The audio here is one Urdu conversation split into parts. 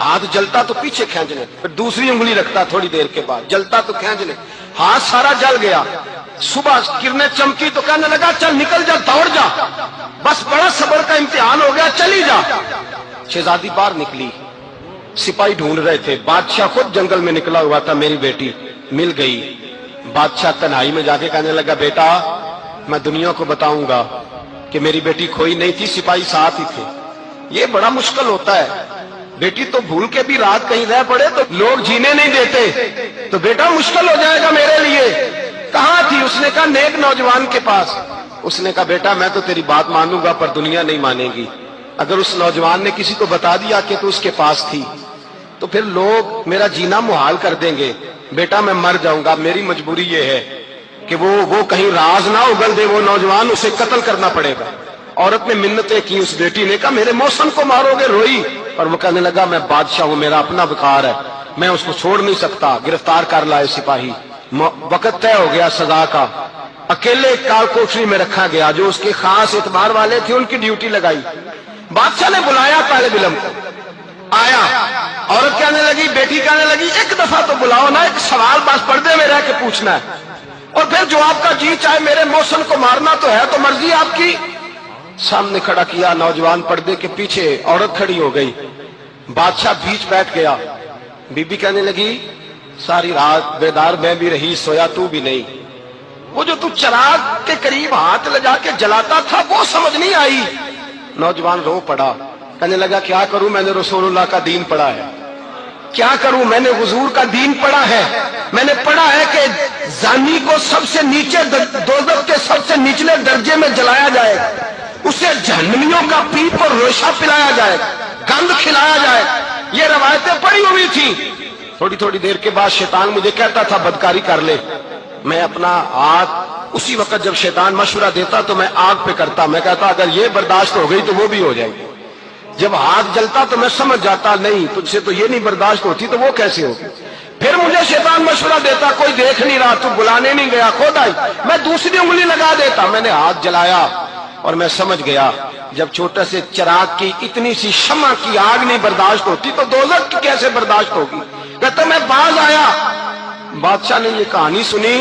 ہاتھ جلتا تو پیچھے کھینچ لے، پھر دوسری انگلی رکھتا تھوڑی دیر کے بعد، جلتا تو کھینچ لے، ہاتھ سارا جل گیا۔ صبح کرنیں چمکی تو کہنے لگا چل نکل جا، دوڑ جا، بس بڑا صبر کا امتحان ہو گیا، چلی جا۔ شہزادی باہر نکلی، سپاہی ڈھونڈ رہے تھے، بادشاہ خود جنگل میں نکلا ہوا تھا، میری بیٹی مل گئی۔ بادشاہ تنہائی میں جا کے کہنے لگا بیٹا میں دنیا کو بتاؤں گا کہ میری بیٹی کھوئی نہیں تھی، سپاہی ساتھ ہی تھے۔ یہ بڑا مشکل ہوتا ہے، بیٹی تو بھول کے بھی رات کہیں رہ پڑے تو لوگ جینے نہیں دیتے، تو بیٹا مشکل ہو جائے گا میرے لیے۔ کہاں تھی؟ اس نے کہا نیک نوجوان کے پاس۔ اس نے کہا بیٹا میں تو تیری بات مانوں گا پر دنیا نہیں مانے گی، اگر اس نوجوان نے کسی کو بتا دیا کہ تو اس کے پاس تھی تو پھر لوگ میرا جینا محال کر دیں گے، بیٹا میں مر جاؤں گا، میری مجبوری یہ ہے کہ وہ کہیں راز نہ اگل دے وہ نوجوان، اسے قتل کرنا پڑے گا۔ عورت نے منتیں کی، اس بیٹی نے کہا میرے موسم کو مارو گے، روئی، اور وہ کہنے لگا میں بادشاہ ہوں، میرا اپنا وقار ہے، میں اس کو چھوڑ نہیں سکتا۔ گرفتار کر لائے سپاہی، وقت طے ہو گیا سزا کا، اکیلے کال کوٹری میں رکھا گیا، جو اس کے خاص اعتبار والے تھے ان کی ڈیوٹی لگائی۔ بادشاہ نے بلایا طالب علم کو، آیا، عورت کہنے لگی، بیٹی کہنے لگی ایک دفعہ تو بلاؤ نا، ایک سوال بس پردے میں رہ کے پوچھنا ہے، اور پھر جو آپ کا جی چاہے، میرے محسن کو مارنا تو ہے تو مرضی آپ کی۔ سامنے کھڑا کیا، نوجوان پردے کے پیچھے، عورت کھڑی ہو گئی، بادشاہ بیچ بیٹھ گیا۔ بی بی کہنے لگی ساری رات بیدار میں بھی رہی، سویا تو بھی نہیں، وہ جو تو چراغ کے قریب ہاتھ لے جا کے جلاتا تھا وہ سمجھ نہیں آئی۔ نوجوان رو پڑا، کہنے لگا کیا کروں، میں نے رسول اللہ کا دین پڑھا ہے، کیا کروں، میں نے حضور کا دین پڑھا ہے، میں نے پڑھا ہے کہ زانی کو سب سے نیچے دوزخ کے سب سے نچلے درجے میں جلایا جائے، اسے جہنمیوں کا پیپ اور ریشہ پلایا جائے، گند کھلایا جائے، یہ روایتیں پڑھی ہوئی تھی۔ تھوڑی تھوڑی دیر کے بعد شیطان مجھے کہتا تھا بدکاری کر لے، میں اپنا ہاتھ اسی وقت جب شیطان مشورہ دیتا تو میں آگ پہ کرتا، میں کہتا اگر یہ برداشت ہو گئی تو وہ بھی ہو جائے گی۔ جب ہاتھ جلتا تو میں سمجھ جاتا نہیں تجھ سے تو یہ نہیں برداشت ہوتی تو وہ کیسے ہوگی۔ پھر مجھے شیطان مشورہ دیتا کوئی دیکھ نہیں رہا، تو بلانے نہیں گیا، خود آئی، میں دوسری انگلی لگا دیتا۔ میں نے ہاتھ جلایا اور میں سمجھ گیا جب چھوٹے سے چراغ کی اتنی سی شمع کی آگ نہیں برداشت ہوتی تو دوزخ کی کیسے برداشت ہوگی۔ کہتا میں باز آیا، بادشاہ نے یہ کہانی سنی،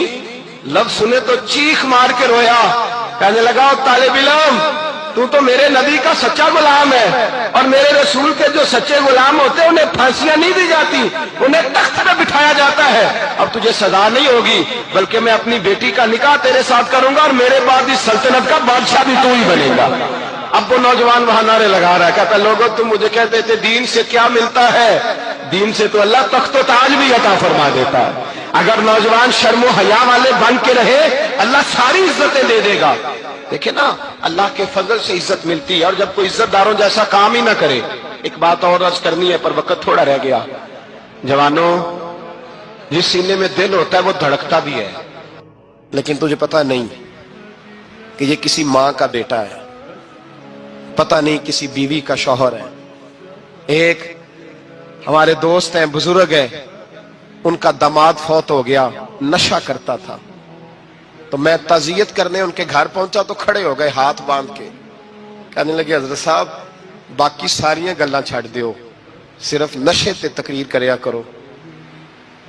لفظ سنے تو چیخ مار کے رویا، کہنے لگا طالب علم تو میرے نبی کا سچا غلام ہے، اور میرے رسول کے جو سچے غلام ہوتے ہیں انہیں پھانسیاں نہیں دی جاتی، انہیں تخت پہ بٹھایا جاتا ہے۔ اب تجھے سزا نہیں ہوگی بلکہ میں اپنی بیٹی کا نکاح تیرے ساتھ کروں گا اور میرے بعد اس سلطنت کا بادشاہ بھی تو ہی بنے گا۔ اب وہ نوجوان وہاں نعرے لگا رہا ہے، کہتا لوگوں تم مجھے کہتے تھے دین سے کیا ملتا ہے، دین سے تو اللہ تخت و تاج بھی عطا فرما دیتا ہے۔ اگر نوجوان شرم و حیا والے بن کے رہے اللہ ساری عزتیں دے دے گا۔ دیکھیں نا اللہ کے فضل سے عزت ملتی ہے، اور جب کوئی عزت داروں جیسا کام ہی نہ کرے۔ ایک بات اور عرض کرنی ہے پر وقت تھوڑا رہ گیا۔ جوانوں، جس سینے میں دل ہوتا ہے وہ دھڑکتا بھی ہے، لیکن تجھے پتا نہیں کہ یہ کسی ماں کا بیٹا ہے، پتہ نہیں کسی بیوی کا شوہر ہے۔ ایک ہمارے دوست ہیں، بزرگ ہیں، ان کا داماد فوت ہو گیا، نشہ کرتا تھا، تو میں تعزیت کرنے ان کے گھر پہنچا تو کھڑے ہو گئے ہاتھ باندھ کے، کہنے لگے حضرت صاحب باقی ساریاں گلاں چھڑ دیو، صرف نشے تے تقریر کریا کرو۔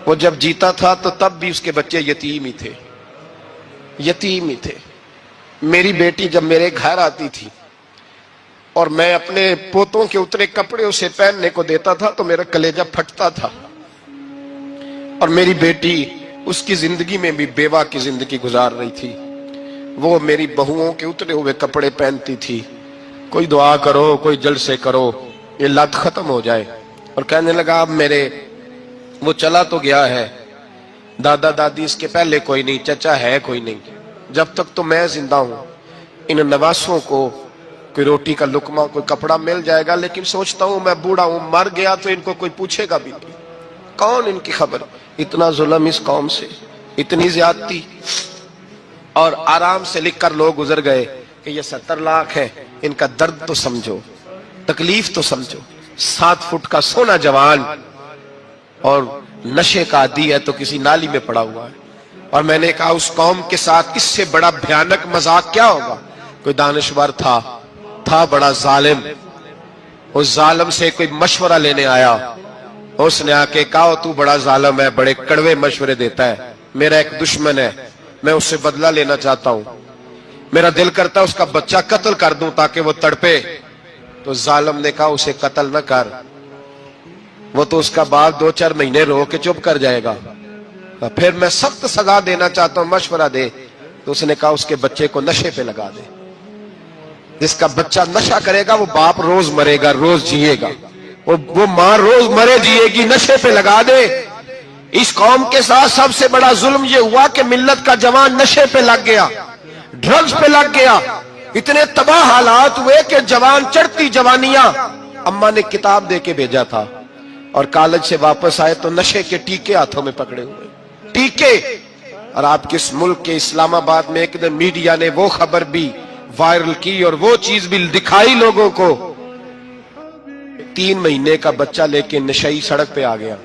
وہ جب جیتا تھا تو تب بھی اس کے بچے یتیم ہی تھے، یتیم ہی تھے۔ میری بیٹی جب میرے گھر آتی تھی اور میں اپنے پوتوں کے اترے کپڑے اسے پہننے کو دیتا تھا تو میرا کلیجہ پھٹتا تھا، اور میری بیٹی اس کی زندگی میں بھی بیوہ کی زندگی گزار رہی تھی، وہ میری بہوؤں کے اترے ہوئے کپڑے پہنتی تھی۔ کوئی دعا کرو، کوئی جلسے کرو، یہ لت ختم ہو جائے۔ اور کہنے لگا اب میرے وہ چلا تو گیا ہے، دادا دادی اس کے پہلے کوئی نہیں، چچا ہے کوئی نہیں، جب تک تو میں زندہ ہوں ان نواسوں کو کوئی روٹی کا لقمہ، کوئی کپڑا مل جائے گا، لیکن سوچتا ہوں میں بوڑھا ہوں، مر گیا تو ان کو کوئی پوچھے گا بھی نہیں، کون ان کی خبر۔ اتنا ظلم اس قوم سے، اتنی زیادتی، اور آرام سے لکھ کر لوگ گزر گئے کہ یہ 70 لاکھ ہے، ان کا درد تو سمجھو، تکلیف تو سمجھو۔ 7 فٹ کا سونا جوان اور نشے کا عادی ہے تو کسی نالی میں پڑا ہوا ہے۔ اور میں نے کہا اس قوم کے ساتھ اس سے بڑا بھیانک مذاق کیا ہوگا۔ کوئی دانشور تھا بڑا ظالم، اس ظالم سے کوئی مشورہ لینے آیا، اس نے آ کے کہا تو بڑا ظالم ہے، بڑے کڑوے مشورے دیتا ہے، میرا ایک دشمن ہے، میں اس سے بدلہ لینا چاہتا ہوں، میرا دل کرتا ہے اس کا بچہ قتل کر دوں تاکہ وہ تڑپے۔ تو ظالم نے کہا اسے قتل نہ کر، وہ تو اس کا باپ 2-4 مہینے رو کے چپ کر جائے گا، پھر میں سخت سزا دینا چاہتا ہوں، مشورہ دے۔ تو اس نے کہا اس کے بچے کو نشے پہ لگا دے، جس کا بچہ نشہ کرے گا وہ باپ روز مرے گا، روز جیے گا، وہ ماں روز مرے جیے گی، نشے پہ لگا دے۔ اس قوم کے ساتھ سب سے بڑا ظلم یہ ہوا کہ ملت کا جوان نشے پہ لگ گیا، ڈرگز پہ لگ گیا، اتنے تباہ حالات ہوئے کہ جوان چڑھتی جوانیاں، اماں نے کتاب دے کے بھیجا تھا اور کالج سے واپس آئے تو نشے کے ٹیکے ہاتھوں میں پکڑے ہوئے، ٹیکے۔ اور آپ کس ملک کے اسلام آباد میں ایک دن میڈیا نے وہ خبر بھی وائرل کی اور وہ چیز بھی دکھائی لوگوں کو، 3 مہینے کا بچہ لے کے نشئی سڑک پہ آ گیا،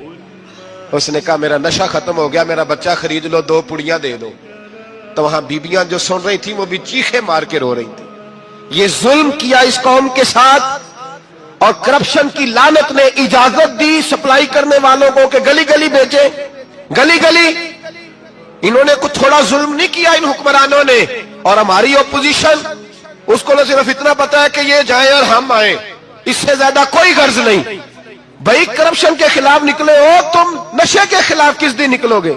اس نے کہا میرا نشہ ختم ہو گیا، میرا بچہ خرید لو، 2 پڑیاں دے دو۔ تو وہاں بیبیاں جو سن رہی تھیں وہ بھی چیخے مار کے رو رہی تھی۔ یہ ظلم کیا اس قوم کے ساتھ، اور کرپشن کی لعنت نے اجازت دی سپلائی کرنے والوں کو کہ گلی گلی بیچے، گلی گلی۔ انہوں نے کچھ تھوڑا ظلم نہیں کیا ان حکمرانوں نے، اور ہماری اپوزیشن اس کو نہ صرف اتنا پتا ہے کہ یہ جائیں اور ہم آئیں، اس سے زیادہ کوئی غرض نہیں۔ بھائی کرپشن کے خلاف نکلے ہو تم، نشے کے خلاف کس دن نکلو گے؟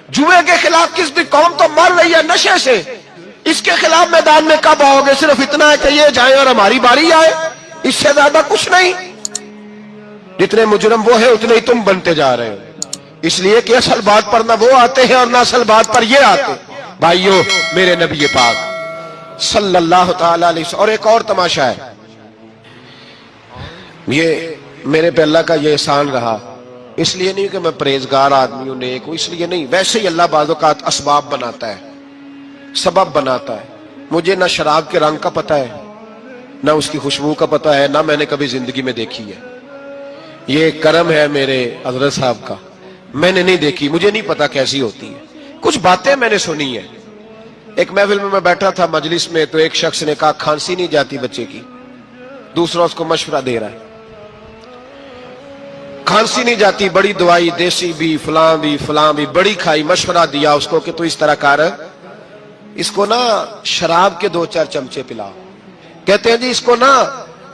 جوئے کے خلاف کس دن؟ قوم تو مر رہی ہے نشے سے، اس کے خلاف میدان میں کب آؤ گے؟ صرف اتنا ہے کہ یہ جائیں اور ہماری باری آئے، اس سے زیادہ کچھ نہیں۔ جتنے مجرم وہ ہیں اتنے ہی تم بنتے جا رہے ہو، اس لیے کہ اصل بات پر نہ وہ آتے ہیں اور نہ اصل بات پر یہ آتے۔ بھائیو، میرے نبی پاک صلی اللہ تعالی علیہ وسلم، اور ایک اور تماشا ہے، یہ میرے پہ اللہ کا یہ احسان رہا، اس لیے نہیں کہ میں پرہیزگار آدمی ہوں، نیک ہوں، اس لیے نہیں، ویسے ہی اللہ بعض اوقات اسباب بناتا ہے، سبب بناتا ہے۔ مجھے نہ شراب کے رنگ کا پتہ ہے، نہ اس کی خوشبو کا پتہ ہے، نہ میں نے کبھی زندگی میں دیکھی ہے، یہ کرم ہے میرے حضرت صاحب کا، میں نے نہیں دیکھی، مجھے نہیں پتا کیسی ہوتی ہے، کچھ باتیں میں نے سنی ہیں۔ ایک محفل میں بیٹھا تھا مجلس میں، تو ایک شخص نے کہا کھانسی نہیں جاتی بچے کی، دوسرا اس کو مشورہ دے رہا ہے، کھانسی نہیں جاتی، بڑی دوائی دیسی بھی فلاں بھی بڑی کھائی، مشورہ دیا اس کو کہ تو اس طرح کر، اس کو نا شراب کے 2-4 چمچے پلاؤ، کہتے ہیں جی اس کو نا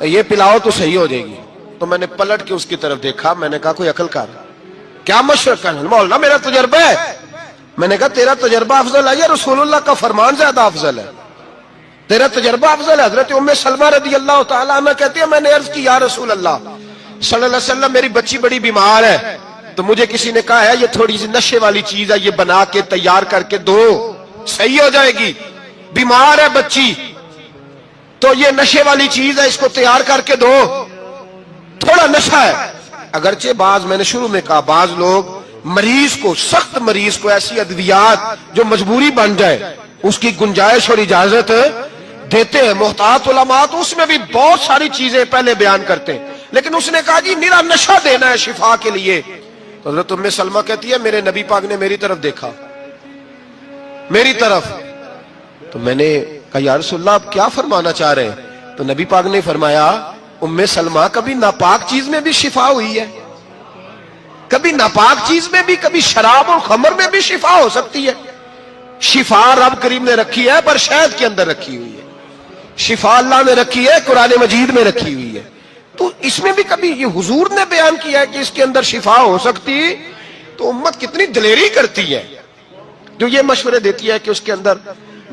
یہ پلاؤ تو صحیح ہو جائے گی۔ تو میں نے پلٹ کے اس کی طرف دیکھا، میں نے کہا کوئی عقل کر، کیا مشورہ کرنا؟ مولانا میرا تجربہ ہے۔ میں نے کہا تیرا تجربہ افضل ہے یا رسول اللہ کا فرمان زیادہ افضل ہے؟ تیرا تجربہ افضل ہے۔ حضرت ام سلمہ رضی اللہ تعالیٰ عنہ کہتی ہے میں نے عرض کی یا رسول اللہ صلی اللہ علیہ وسلم میری بچی بڑی بیمار ہے، تو مجھے کسی نے کہا ہے یہ تھوڑی سی نشے والی چیز ہے، یہ بنا کے تیار کر کے دو، صحیح ہو جائے گی، بیمار ہے بچی تو یہ نشے والی چیز ہے، اس کو تیار کر کے دو، تھوڑا نشہ ہے۔ اگرچہ بعض، میں نے شروع میں کہا، بعض لوگ مریض کو، سخت مریض کو ایسی ادویات جو مجبوری بن جائے اس کی گنجائش اور اجازت دیتے ہیں، محتاط علماء تو اس میں بھی بہت ساری چیزیں پہلے بیان کرتے ہیں، لیکن اس نے کہا جی میرا نشہ دینا ہے شفا کے لیے۔ تو حضرت ام سلمہ کہتی ہے میرے نبی پاک نے میری طرف دیکھا، میری طرف، تو میں نے کہا یا رسول اللہ آپ کیا فرمانا چاہ رہے ہیں؟ تو نبی پاک نے فرمایا ام سلمہ کبھی ناپاک چیز میں بھی شفا ہوئی ہے، کبھی ناپاک چیز میں بھی، کبھی شراب اور خمر میں بھی شفا ہو سکتی ہے۔ شفا رب کریم نے رکھی ہے پر شہد کے اندر رکھی ہوئی ہے، شفا اللہ نے رکھی ہے قرآن مجید میں رکھی ہوئی ہے، تو اس میں بھی کبھی یہ حضور نے بیان کیا ہے کہ اس کے اندر شفا ہو سکتی، تو امت کتنی دلیری کرتی ہے جو یہ مشورے دیتی ہے کہ اس کے اندر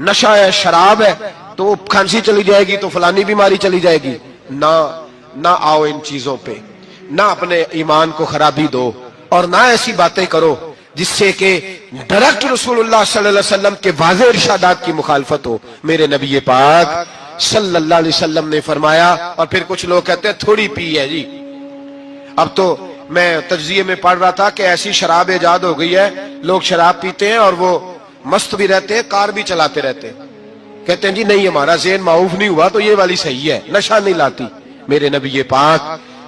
نشہ ہے، شراب ہے، تو کھانسی چلی جائے گی تو فلانی بیماری چلی جائے گی۔ نہ آؤ ان چیزوں پہ، نہ اپنے ایمان کو خرابی دو، اور نہ ایسی باتیں کرو جس سے کہ ڈائریکٹ رسول اللہ صلی اللہ علیہ وسلم کے واضح ارشادات کی مخالفت ہو۔ میرے نبی پاک صلی اللہ علیہ وسلم نے فرمایا، اور پھر کچھ لوگ کہتے ہیں تھوڑی پی ہے جی۔ اب تو میں تجزیے میں پڑھ رہا تھا کہ ایسی شراب ایجاد ہو گئی ہے، لوگ شراب پیتے ہیں اور وہ مست بھی رہتے ہیں، کار بھی چلاتے رہتے ہیں، کہتے ہیں جی نہیں ہمارا ذہن معاف نہیں ہوا تو یہ والی صحیح ہے، نشہ نہیں لاتی۔ میرے نبی پاک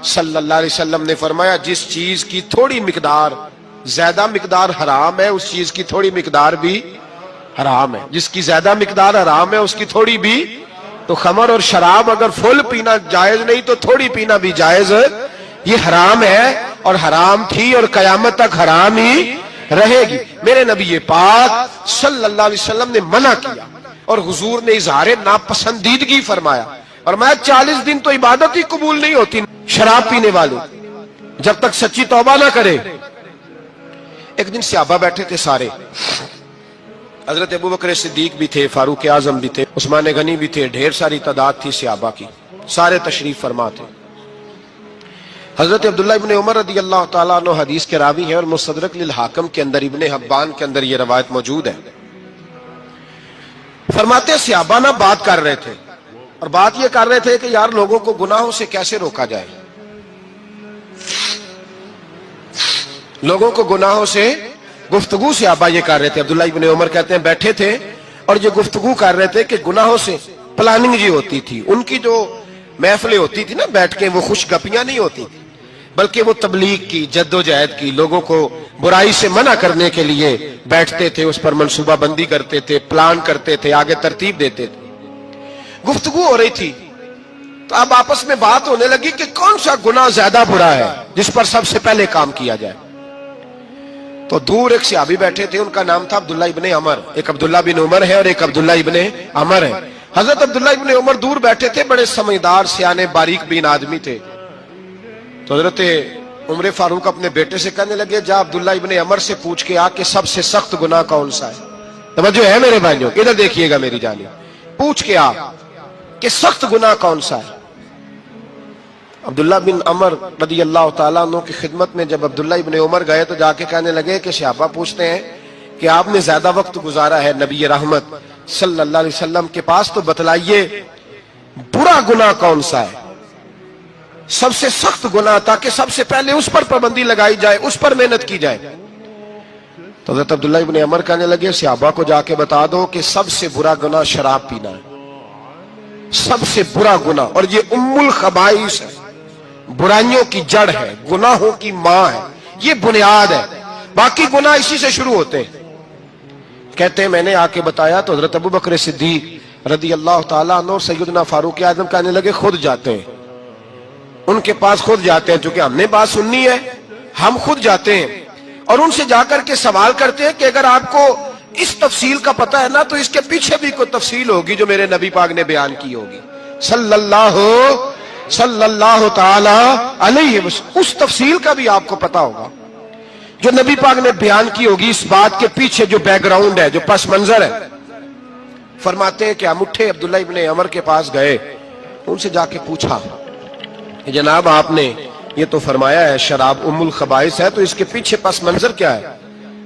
صلی اللہ علیہ وسلم نے فرمایا جس چیز کی تھوڑی مقدار، زیادہ مقدار حرام ہے اس چیز کی تھوڑی مقدار بھی حرام ہے، جس کی زیادہ مقدار حرام ہے اس کی تھوڑی بھی تو خمر اور شراب اگر فل پینا جائز نہیں تو تھوڑی پینا بھی جائز، یہ حرام ہے اور حرام تھی اور قیامت تک حرام ہی رہے گی۔ میرے نبی پاک صلی اللہ علیہ وسلم نے منع کیا اور حضور نے اظہار ناپسندیدگی فرمایا، اور میں 40 دن تو عبادت ہی قبول نہیں ہوتی شراب پینے والے جب تک سچی توبہ نہ کرے۔ ایک دن صحابہ بیٹھے تھے سارے، حضرت ابوبکر صدیق بھی تھے، فاروق اعظم بھی تھے، عثمان غنی بھی تھے، ڈھیر ساری تعداد تھی صحابہ کی، سارے تشریف فرما تھے۔ حضرت عبداللہ ابن عمر رضی اللہ تعالیٰ عنہ حدیث کے راوی ہیں، اور مستدرک للحاکم کے اندر، ابن حبان کے اندر یہ روایت موجود ہے۔ فرماتے ہیں صحابہ نہ بات کر رہے تھے، اور بات یہ کر رہے تھے کہ یار لوگوں کو گناہوں سے کیسے روکا جائے، لوگوں کو گناہوں سے گفتگو صحابہ یہ کر رہے تھے۔ عبداللہ ابن عمر کہتے ہیں بیٹھے تھے اور یہ گفتگو کر رہے تھے کہ گناہوں سے پلاننگ جی ہوتی تھی، ان کی جو محفلیں ہوتی تھی نا بیٹھ کے، وہ خوش گپیاں نہیں ہوتی تھی، بلکہ وہ تبلیغ کی، جد و جہد کی، لوگوں کو برائی سے منع کرنے کے لیے بیٹھتے تھے، اس پر منصوبہ بندی کرتے تھے، پلان کرتے تھے، آگے ترتیب دیتے تھے۔ گفتگو ہو رہی تھی تو اب آپس میں بات ہونے لگی کہ کون سا گناہ زیادہ برا ہے جس پر سب سے پہلے کام کیا جائے۔ تو دور ایک صحابی بیٹھے تھے، ان کا نام تھا عبداللہ ابن عمر، ایک عبداللہ بن عمر ہے اور ایک عبداللہ ابن عمر ہے۔ حضرت عبداللہ ابن عمر دور بیٹھے تھے، بڑے سمجھدار سیانے باریک بین آدمی تھے۔ تو حضرت عمر فاروق اپنے بیٹے سے کہنے لگے جا عبداللہ ابن عمر سے پوچھ کے آ کہ سب سے سخت گناہ کون سا ہے۔ توجہ ہے میرے بھائیوں، ادھر دیکھیے گا میری جانب، پوچھ کے آ کہ سخت گناہ کون سا ہے۔ عبداللہ بن عمر رضی اللہ تعالیٰ عنہ کی خدمت میں جب عبداللہ ابن عمر گئے تو جا کے کہنے لگے کہ صحابہ پوچھتے ہیں کہ آپ نے زیادہ وقت گزارا ہے نبی رحمت صلی اللہ علیہ وسلم کے پاس، تو بتلائیے برا گناہ کون سا ہے، سب سے سخت گناہ، تاکہ سب سے پہلے اس پر پابندی لگائی جائے، اس پر محنت کی جائے۔ تو حضرت عبداللہ ابن عمر کہنے لگے صحابہ کو جا کے بتا دو کہ سب سے برا گناہ شراب پینا ہے، سب سے برا گناہ، اور یہ ام الخبائث ہے، برائیوں کی جڑ ہے، گناہوں کی ماں ہے، یہ بنیاد ہے، باقی گناہ اسی سے شروع ہوتے ہیں۔ کہتے ہیں میں نے آ کے بتایا تو حضرت ابوبکر صدیق رضی اللہ تعالیٰ عنہ سیدنا فاروق اعظم کہنے لگے خود جاتے ہیں، ان کے پاس خود جاتے ہیں، چونکہ ہم نے بات سننی ہے ہم خود جاتے ہیں اور ان سے جا کر کے سوال کرتے ہیں کہ اگر آپ کو اس تفصیل کا پتہ ہے نا تو اس کے پیچھے بھی کوئی تفصیل ہوگی جو میرے نبی پاک نے بیان کی ہوگی صلی اللہ تعالی علیہ وسلم، اس تفصیل کا بھی آپ کو پتا ہوگا جو نبی پاک نے بیان کی ہوگی، اس بات کے پیچھے جو بیک گراؤنڈ ہے، جو پس منظر ہے۔ فرماتے ہیں کہ ہم اٹھے، عبداللہ ابن عمر کے پاس گئے، ان سے جا کے پوچھا کہ جناب آپ نے یہ تو فرمایا ہے شراب ام الخبائث ہے، تو اس کے پیچھے پس منظر کیا ہے؟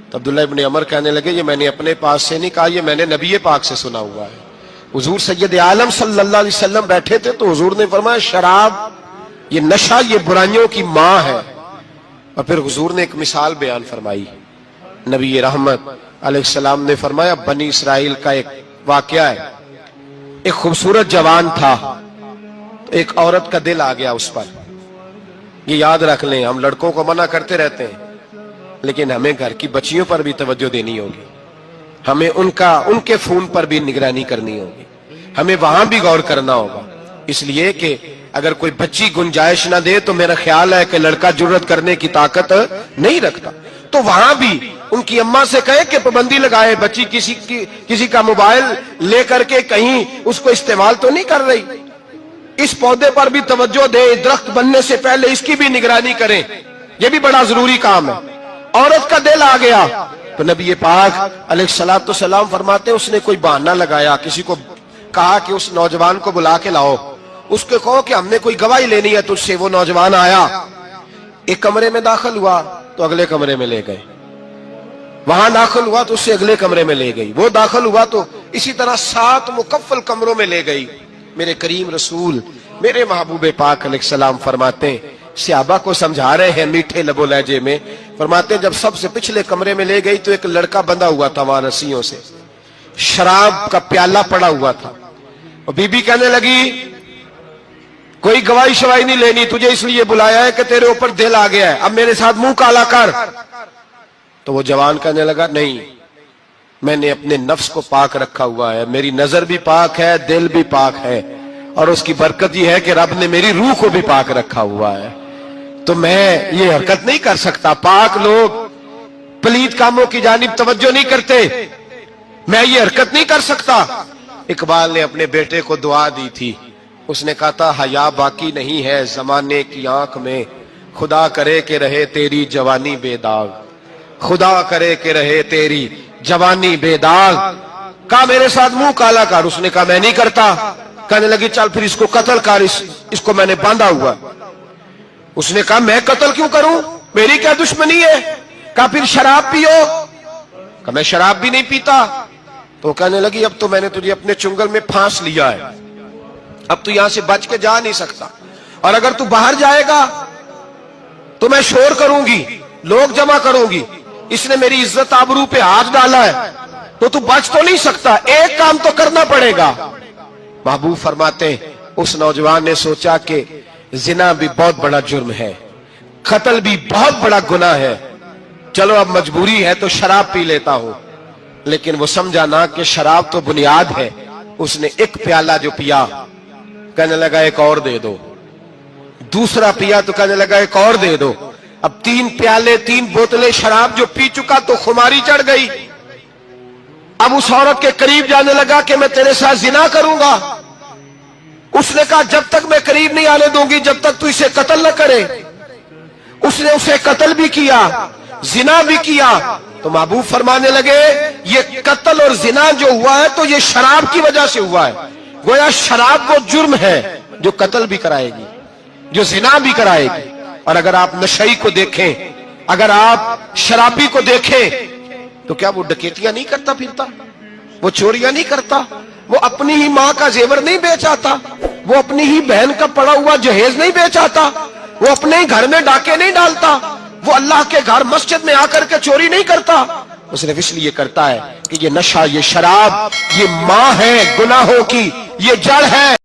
تو عبداللہ ابن عمر کہنے لگے یہ میں نے اپنے پاس سے نہیں کہا، یہ میں نے نبی پاک سے سنا ہوا ہے۔ حضور سید عالم صلی اللہ علیہ وسلم بیٹھے تھے تو حضور نے فرمایا شراب یہ نشہ یہ برائیوں کی ماں ہے، اور پھر حضور نے ایک مثال بیان فرمائی۔ نبی رحمت علیہ السلام نے فرمایا بنی اسرائیل کا ایک واقعہ ہے، ایک خوبصورت جوان تھا، تو ایک عورت کا دل آ گیا اس پر۔ یہ یاد رکھ لیں، ہم لڑکوں کو منع کرتے رہتے ہیں لیکن ہمیں گھر کی بچیوں پر بھی توجہ دینی ہوگی، ہمیں ان کے فون پر بھی نگرانی کرنی ہوگی، ہمیں وہاں بھی غور کرنا ہوگا، اس لیے کہ اگر کوئی بچی گنجائش نہ دے تو میرا خیال ہے کہ لڑکا جرت کرنے کی طاقت نہیں رکھتا، تو وہاں بھی ان کی اماں سے کہے کہ پابندی لگائے، بچی کسی کا موبائل لے کر کے کہیں اس کو استعمال تو نہیں کر رہی، اس پودے پر بھی توجہ دے، درخت بننے سے پہلے اس کی بھی نگرانی کریں، یہ بھی بڑا ضروری کام ہے۔ عورت کا دل آ گیا تو نبی پاک علیہ الصلوۃ والسلام فرماتے اس نے کوئی بہانہ لگایا، کسی کو کہا کہ اس نوجوان کو بلا کے لاؤ، اس کو کہو کہ ہم نے کوئی گواہی لینی ہے تجھ سے۔ وہ نوجوان آیا، ایک کمرے میں داخل ہوا تو اگلے کمرے میں لے گئے، وہاں داخل ہوا تو اس سے اگلے کمرے میں لے گئی، وہ داخل ہوا تو اسی طرح 7 مکفل کمروں میں لے گئی۔ میرے کریم رسول میرے محبوب پاک علیہ السلام فرماتے ہیں، صحابہ کو سمجھا رہے ہیں میٹھے لب و لہجے میں، فرماتے ہیں جب سب سے پچھلے کمرے میں لے گئی تو ایک لڑکا بندھا ہوا تھا وہاں رسیوں سے، شراب کا پیالہ پڑا ہوا تھا، اور بی بی کہنے لگی کوئی گواہی شواہی نہیں لینی، تجھے اس لیے بلایا ہے کہ تیرے اوپر دل آ گیا ہے، اب میرے ساتھ منہ کالا کر۔ تو وہ جوان کہنے لگا نہیں، میں نے اپنے نفس کو پاک رکھا ہوا ہے، میری نظر بھی پاک ہے، دل بھی پاک ہے، اور اس کی برکت یہ ہے کہ رب نے میری روح کو بھی پاک رکھا ہوا ہے، تو میں یہ حرکت نہیں کر سکتا۔ پاک لوگ پلید کاموں کی جانب توجہ نہیں کرتے، میں یہ حرکت نہیں کر سکتا۔ اقبال نے اپنے بیٹے کو دعا دی تھی، اس نے کہا تھا حیا باقی نہیں ہے زمانے کی آنکھ میں، خدا کرے کہ رہے تیری جوانی بے داغ، خدا کرے کہ رہے تیری جوانی بے داغ۔ کہا میرے ساتھ منہ کالا کر، اس نے کہا میں نہیں کرتا۔ کہنے لگی چل پھر اس کو قتل کر، اس کو میں نے باندھا ہوا۔ اس نے کہا میں قتل کیوں کروں، میری کیا دشمنی ہے؟ کہا پھر شراب پیو۔ کہا میں شراب بھی نہیں پیتا۔ تو کہنے لگی اب تو میں نے تجھے اپنے چنگل میں پھانس لیا ہے، اب تو یہاں سے بچ کے جا نہیں سکتا، اور اگر تو باہر جائے گا تو میں شور کروں گی، لوگ جمع کروں گی، اس نے میری عزت آبرو پہ ہاتھ ڈالا ہے، تو بچ تو نہیں سکتا، ایک کام تو کرنا پڑے گا۔ محبوب فرماتے ہیں اس نوجوان نے سوچا کہ زنا بھی بہت بڑا جرم ہے، قتل بھی بہت بڑا گناہ ہے، چلو اب مجبوری ہے تو شراب پی لیتا ہوں۔ لیکن وہ سمجھا نہ کہ شراب تو بنیاد ہے۔ اس نے ایک پیالہ جو پیا، کہنے لگا ایک اور دے دو، دوسرا پیا تو کہنے لگا ایک اور دے دو۔ اب 3 پیالے 3 بوتلیں شراب جو پی چکا تو خماری چڑھ گئی۔ اب اس عورت کے قریب جانے لگا کہ میں تیرے ساتھ زنا کروں گا۔ اس نے کہا جب تک میں قریب نہیں آنے دوں گی جب تک تو اسے قتل نہ کرے۔ اس نے اسے قتل بھی کیا، زنا بھی کیا۔ تو محبوب فرمانے لگے یہ قتل اور زنا جو ہوا ہے تو یہ شراب کی وجہ سے ہوا ہے، گویا شراب وہ جرم ہے جو قتل بھی کرائے گی، جو زنا بھی کرائے گی۔ اور اگر آپ نشئی کو دیکھیں، اگر آپ شرابی کو دیکھیں تو کیا وہ ڈکیتیاں نہیں کرتا پھرتا، وہ چوریاں نہیں کرتا، وہ اپنی ہی ماں کا زیور نہیں بیچ آتا، وہ اپنی ہی بہن کا پڑا ہوا جہیز نہیں بیچ آتا، وہ اپنے ہی گھر میں ڈاکے نہیں ڈالتا، وہ اللہ کے گھر مسجد میں آ کر کے چوری نہیں کرتا۔ وہ صرف اس لیے کرتا ہے کہ یہ نشہ، یہ شراب، یہ ماں ہے گناہوں کی، یہ جڑ ہے۔